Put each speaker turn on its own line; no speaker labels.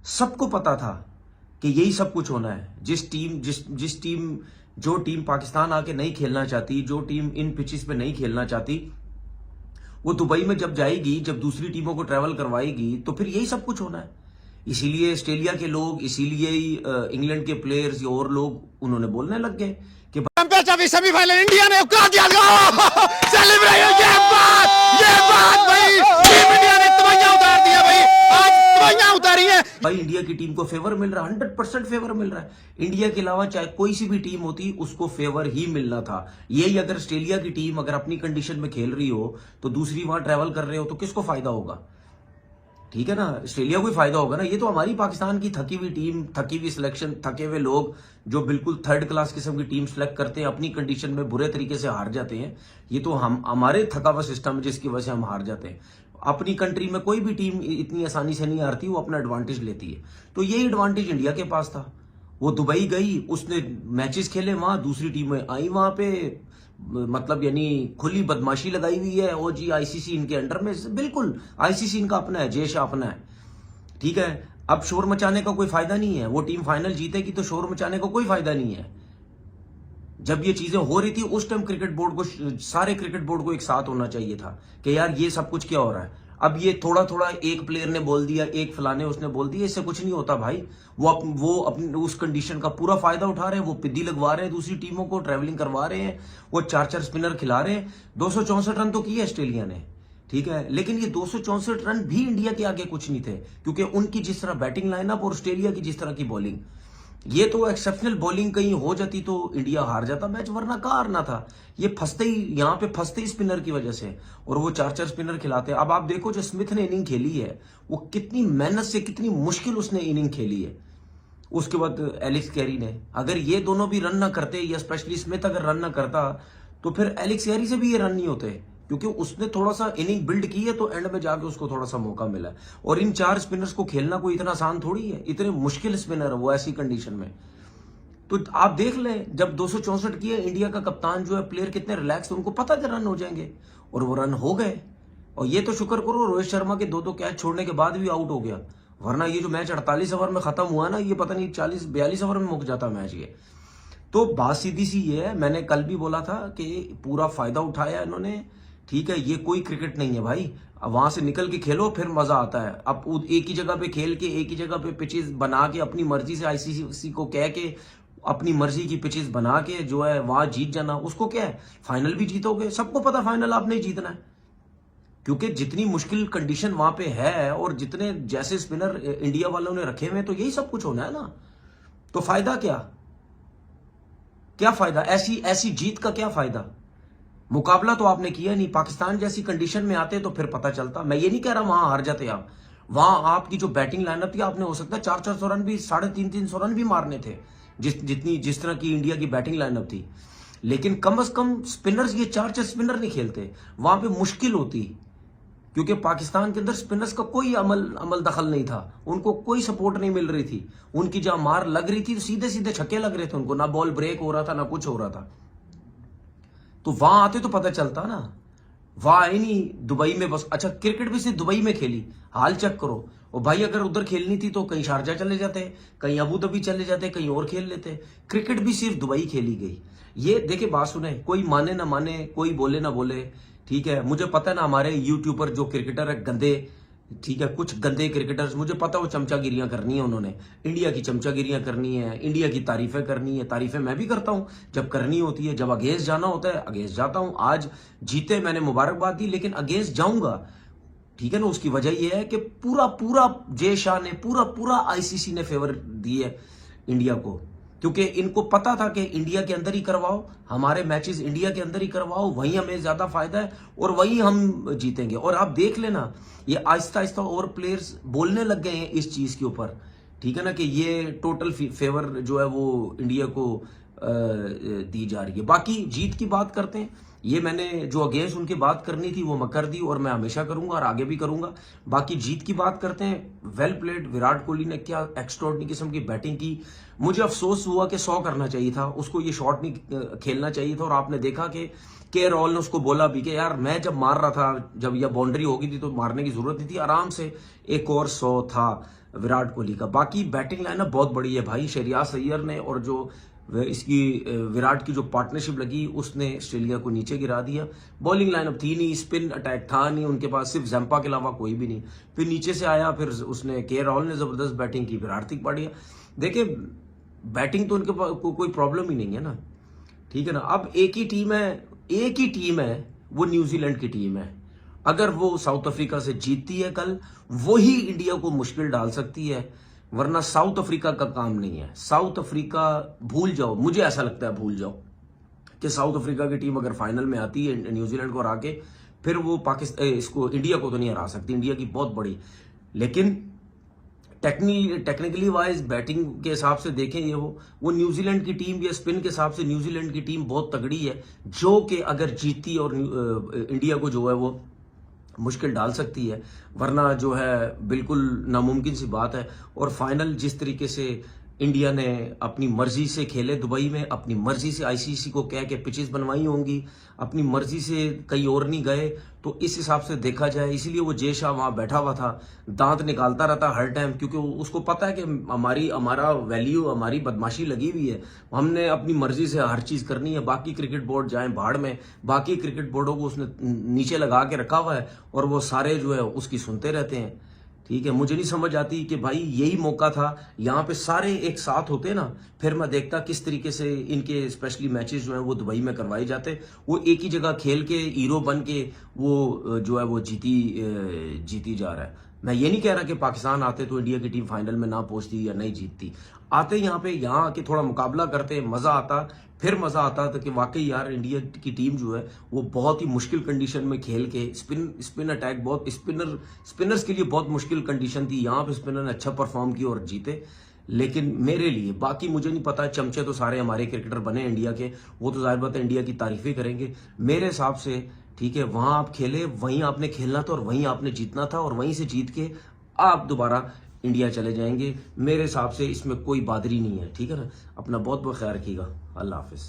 सबको पता था कि यही सब कुछ होना है। जिस टीम जो टीम पाकिस्तान आके नहीं खेलना चाहती, जो टीम इन पिचेस पे नहीं खेलना चाहती, वो दुबई में जब जाएगी, जब दूसरी टीमों को ट्रैवल करवाएगी, तो फिर यही सब कुछ होना है। इसीलिए ऑस्ट्रेलिया के लोग, इसीलिए इंग्लैंड के प्लेयर्स और लोग उन्होंने बोलने लग गए कि
सेमीफाइनल इंडिया ने सेलिब्रेट। ये बात भाई, टीम इंडिया ने तबाहियां उतार दिया भाई, आज तबाहियां उतारी है
भाई। इंडिया की टीम को फेवर मिल रहा है, 100% फेवर मिल रहा है। इंडिया के अलावा चाहे कोई सी भी टीम होती, उसको फेवर ही मिलना था। यही अगर ऑस्ट्रेलिया की टीम अगर अपनी कंडीशन में खेल रही हो, तो दूसरी वहां ट्रैवल कर रहे हो, तो किसको फायदा होगा? ठीक है ना, ऑस्ट्रेलिया को ही फायदा होगा ना। ये तो हमारी पाकिस्तान की थकी हुई टीम, थकी हुई सिलेक्शन, थके हुए लोग जो बिल्कुल थर्ड क्लास किस्म की टीम सेलेक्ट करते हैं, अपनी कंडीशन में बुरे तरीके से हार जाते हैं। ये तो हमारे थका हुआ सिस्टम है जिसकी वजह से हम हार जाते हैं। अपनी कंट्री में कोई भी टीम इतनी आसानी से नहीं हारती, वो अपना एडवांटेज लेती है। तो यही एडवांटेज इंडिया के पास था। वो दुबई गई, उसने मैचेस खेले, वहां दूसरी टीमें आई, वहां पे मतलब यानी खुली बदमाशी लगाई हुई है। ओ जी आईसीसी इनके अंडर में, बिल्कुल आईसीसी इनका अपना है, जय शाह अपना है। ठीक है, अब शोर मचाने का कोई फायदा नहीं है। वो टीम फाइनल जीतेगी तो शोर मचाने का कोई फायदा नहीं है। जब ये चीजें हो रही थी उस टाइम क्रिकेट बोर्ड को, सारे क्रिकेट बोर्ड को एक साथ होना चाहिए था कि यार ये सब कुछ क्या हो रहा है। अब ये थोड़ा थोड़ा एक प्लेयर ने बोल दिया, एक फलाने उसने बोल दिया, इससे कुछ नहीं होता भाई। वो अपनी उस कंडीशन का पूरा फायदा उठा रहे हैं, वो पिद्दी लगवा रहे हैं दूसरी टीमों को, ट्रैवलिंग करवा रहे हैं, वो 4-4 स्पिनर खिला रहे हैं। 264 रन तो किए ऑस्ट्रेलिया ने, ठीक है, लेकिन ये 264 रन भी इंडिया के आगे कुछ नहीं थे, क्योंकि उनकी जिस तरह बैटिंग लाइनअप और ऑस्ट्रेलिया की जिस तरह की बॉलिंग, ये तो एक्सेप्शनल बॉलिंग कहीं हो जाती तो इंडिया हार जाता मैच, वरना कहाँ हारना था। ये फंसते ही, यहाँ पे फंसते ही स्पिनर की वजह से, और वो 4-4 स्पिनर खिलाते हैं। अब आप देखो जो स्मिथ ने इनिंग खेली है, वो कितनी मेहनत से, कितनी मुश्किल उसने इनिंग खेली है। उसके बाद एलेक्स कैरी ने, अगर ये दोनों भी रन ना करते, या स्पेशली स्मिथ अगर रन ना करता, तो फिर एलेक्स कैरी से भी ये रन नहीं होते, क्योंकि उसने थोड़ा सा इनिंग बिल्ड की है, तो एंड में जाके उसको थोड़ा सा मौका मिला। और इन 4 स्पिनर्स को खेलना कोई इतना आसान थोड़ी है, इतने मुश्किल स्पिनर है वो ऐसी कंडीशन में। तो आप देख लें, जब 264 किए, इंडिया का कप्तान जो है, प्लेयर कितने रिलैक्स थे, उनको पता था रन हो जाएंगे, और वो रन हो गए। और ये तो शुक्र करो रोहित शर्मा के 2-2 कैच छोड़ने के बाद भी आउट हो गया, वरना ये जो मैच 48 ओवर में खत्म हुआ ना, ये पता नहीं 40-42 ओवर में मुक जाता मैच ये। तो बात सीधी सी ये है, मैंने कल भी बोला था कि पूरा फायदा उठाया इन्होंने। ठीक है, ये कोई क्रिकेट नहीं है भाई, अब वहां से निकल के खेलो फिर मजा आता है। अब एक ही जगह पे खेल के, एक ही जगह पे पिचेस बना के, अपनी मर्जी से आईसीसी को कह के, अपनी मर्जी की पिचेस बना के जो है वहां जीत जाना, उसको क्या है, फाइनल भी जीतोगे। सबको पता फाइनल आपने जीतना है, क्योंकि जितनी मुश्किल कंडीशन वहां पे है, और जितने जैसे स्पिनर इंडिया वालों ने रखे हुए, तो यही सब कुछ होना है ना। तो फायदा क्या, क्या फायदा, ऐसी जीत का क्या फायदा? मुकाबला तो आपने किया नहीं। पाकिस्तान जैसी कंडीशन में आते तो फिर पता चलता। मैं ये नहीं कह रहा वहां हार जाते आप, वहां आपकी जो बैटिंग लाइनअप थी, आपने हो सकता है 400-400 रन भी, 350-300 रन भी मारने थे, जिस तरह की इंडिया की बैटिंग लाइनअप थी। लेकिन कम से कम स्पिनर्स, ये 4-4 स्पिनर नहीं खेलते, वहां पे मुश्किल होती, क्योंकि पाकिस्तान के अंदर स्पिनर्स का कोई अमल दखल नहीं था, उनको कोई सपोर्ट नहीं मिल रही थी। उनकी जहां मार लग रही थी तो सीधे सीधे छक्के लग रहे थे उनको, ना बॉल ब्रेक हो रहा था, ना कुछ हो रहा था। तो वहां आते तो पता चलता ना, वहां आए नहीं दुबई में बस। अच्छा, क्रिकेट भी सिर्फ दुबई में खेली, हाल चेक करो। और भाई अगर उधर खेलनी थी तो कहीं शारजा चले जाते, कहीं अबू धाबी चले जाते, कहीं और खेल लेते। क्रिकेट भी सिर्फ दुबई खेली गई। ये देखिए, बात सुने, कोई माने ना माने, कोई बोले ना बोले, ठीक है, मुझे पता है ना हमारे यूट्यूबर जो क्रिकेटर है गंदे, ठीक है, कुछ गंदे क्रिकेटर्स, मुझे पता वो चमचागिरियां करनी है, उन्होंने इंडिया की चमचागिरियां करनी है, इंडिया की तारीफें करनी है। तारीफें मैं भी करता हूं जब करनी होती है, जब अगेंस्ट जाना होता है अगेंस्ट जाता हूं। आज जीते, मैंने मुबारकबाद दी, लेकिन अगेंस्ट जाऊंगा, ठीक है ना। उसकी वजह यह है कि पूरा जय शाह ने, पूरा आईसीसी ने फेवर दी है इंडिया को, क्योंकि इनको पता था कि इंडिया के अंदर ही करवाओ, हमारे मैचेस इंडिया के अंदर ही करवाओ, वहीं हमें ज्यादा फायदा है और वहीं हम जीतेंगे। और आप देख लेना, ये आहिस्ता आहिस्ता और प्लेयर्स बोलने लग गए हैं इस चीज के ऊपर, ठीक है ना, कि ये टोटल फेवर जो है वो इंडिया को दी जा रही है। बाकी जीत की बात करते हैं, ये मैंने जो अगेंस्ट उनकी बात करनी थी वो मैं कर दी, और मैं हमेशा करूंगा और आगे भी करूंगा। बाकी जीत की बात करते हैं, वेल प्लेड, विराट कोहली ने क्या एक्स्ट्राऑर्डिनरी किस्म की बैटिंग की। मुझे अफसोस हुआ कि 100 करना चाहिए था उसको, ये शॉट नहीं खेलना चाहिए था। और आपने देखा कि के रॉल ने उसको बोला भी कि यार मैं जब मार रहा था, जब यह बाउंड्री होगी थी तो मारने की जरूरत नहीं थी, आराम से एक और 100 था। विराट कोहली का। बाकी बैटिंग लाइनअप बहुत बड़ी है भाई, शहरियार अय्यर ने और जो इसकी विराट की जो पार्टनरशिप लगी उसने ऑस्ट्रेलिया को नीचे गिरा दिया। बॉलिंग लाइनअप थी नहीं, स्पिन अटैक था नहीं उनके पास, सिर्फ जंपा के अलावा कोई भी नहीं। फिर नीचे से आया, फिर उसने के राहुल ने जबरदस्त बैटिंग की, फिर हार्दिक पांड्या। देखिए बैटिंग तो उनके पास कोई प्रॉब्लम ही नहीं है ना, ठीक है ना। अब एक ही टीम है, वो न्यूजीलैंड की टीम है। अगर वो साउथ अफ्रीका से जीतती है कल, वही इंडिया को मुश्किल डाल सकती है, वरना साउथ अफ्रीका का काम नहीं है। साउथ अफ्रीका भूल जाओ, मुझे ऐसा लगता है भूल जाओ कि साउथ अफ्रीका की टीम अगर फाइनल में आती है न्यूजीलैंड को हरा के, फिर वो पाकिस्तान इसको इंडिया को तो नहीं हरा सकती, इंडिया की बहुत बड़ी। लेकिन टेक्निकली वाइज बैटिंग के हिसाब से देखें, ये वो न्यूजीलैंड की टीम या स्पिन के हिसाब से न्यूजीलैंड की टीम बहुत तगड़ी है, जो कि अगर जीती और इंडिया को जो है वो मुश्किल डाल सकती है, वरना जो है बिल्कुल नामुमकिन सी बात है। और फाइनल जिस तरीके से इंडिया ने अपनी मर्जी से खेले दुबई में, अपनी मर्जी से आईसीसी को कह के पिचेस बनवाई होंगी, अपनी मर्जी से कहीं और नहीं गए, तो इस हिसाब से देखा जाए इसीलिए वो जय शाह वहां बैठा हुआ था, दांत निकालता रहता हर टाइम, क्योंकि उसको पता है कि हमारा वैल्यू, हमारी बदमाशी लगी हुई है, हमने अपनी मर्जी से हर चीज करनी है। बाकी क्रिकेट बोर्ड जाए भाड़ में, बाकी क्रिकेट बोर्डों को उसने नीचे लगा के रखा हुआ है और वो सारे जो है उसकी सुनते रहते हैं, ठीक है। मुझे नहीं समझ आती कि भाई यही मौका था, यहाँ पे सारे एक साथ होते ना, फिर मैं देखता किस तरीके से इनके स्पेशली मैचेस जो हैं वो दुबई में करवाए जाते। वो एक ही जगह खेल के हीरो बन के वो जो है वो जीती जा रहा है। मैं ये नहीं कह रहा कि पाकिस्तान आते तो इंडिया की टीम फाइनल में ना पहुंचती या नहीं जीतती, आते यहाँ आके थोड़ा मुकाबला करते, मजा आता, फिर मजा आता था कि वाकई यार इंडिया की टीम जो है वो बहुत ही मुश्किल कंडीशन में खेल के स्पिन अटैक, बहुत स्पिनर्स के लिए बहुत मुश्किल कंडीशन थी, यहाँ पे स्पिनर ने अच्छा परफॉर्म किया और जीते। लेकिन मेरे लिए, बाकी मुझे नहीं पता, चमचे तो सारे हमारे क्रिकेटर बने इंडिया के, वो तो जाहिर बात है इंडिया की तारीफें करेंगे। मेरे हिसाब से ठीक है, वहां आप खेले, वहीं आपने खेलना था और वहीं आपने जीतना था, और वहीं से जीत के आप दोबारा इंडिया चले जाएंगे। मेरे हिसाब से इसमें कोई बादरी नहीं है, ठीक है ना। अपना बहुत बहुत ख्याल रखिएगा, अल्लाह हाफिज।